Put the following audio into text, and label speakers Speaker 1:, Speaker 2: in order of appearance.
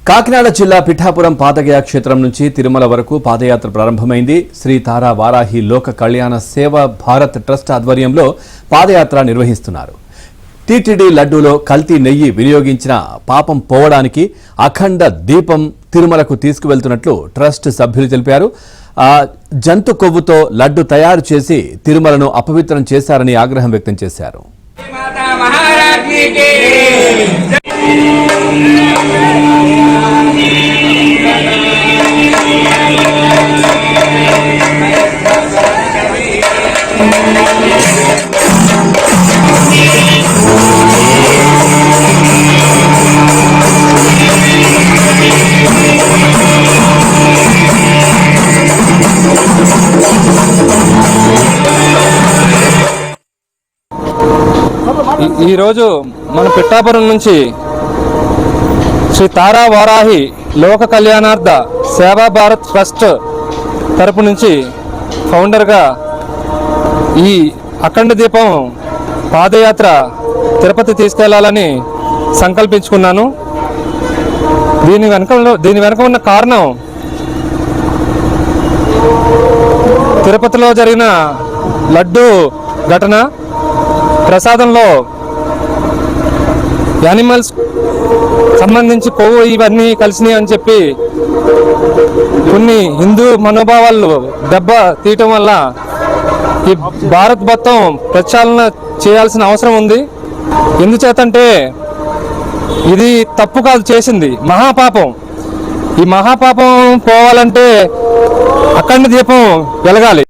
Speaker 1: కాకినాడ జిల్లా పిఠాపురం పాదగయ క్షేత్రం నుంచి తిరుమల వరకు పాదయాత్ర ప్రారంభమైంది. శ్రీ తారా వారాహి లోక కళ్యాణ సేవ భారత్ ట్రస్ట్ ఆధ్వర్యంలో పాదయాత్ర నిర్వహిస్తున్నారు. టీటీడీ లడ్డూలో కల్తీ నెయ్యి వినియోగించిన పాపం పోవడానికి అఖండ దీపం తిరుమలకు తీసుకువెళ్తున్నట్లు ట్రస్ట్ సభ్యులు తెలిపారు. జంతు కొవ్వుతో లడ్డు తయారు చేసి తిరుమలను అపవిత్రం చేశారని ఆగ్రహం వ్యక్తం చేశారు.
Speaker 2: ఈరోజు మన పిఠాపురం నుంచి శ్రీ తారా వారాహి లోక కళ్యాణార్థ సేవా భారత్ ట్రస్ట్ తరపు నుంచి ఫౌండర్గా ఈ అఖండ దీపం పాదయాత్ర తిరుపతి తీసుకెళ్లాలని సంకల్పించుకున్నాను. దీని వెనక ఉన్న కారణం తిరుపతిలో జరిగిన లడ్డు ఘటన. ప్రసాదంలో యానిమల్స్ సంబంధించి కొవ్వు ఇవన్నీ కలిసినాయి అని చెప్పి కొన్ని హిందూ మనోభావాలు దెబ్బ తీయటం వల్ల ఈ భారత్ మొత్తం ప్రక్షాళన చేయాల్సిన అవసరం ఉంది. ఎందుచేతంటే ఇది తప్పు కాదు, చేసింది మహాపాపం. ఈ మహాపాపం పోవాలంటే అఖండ దీపం వెలగాలి.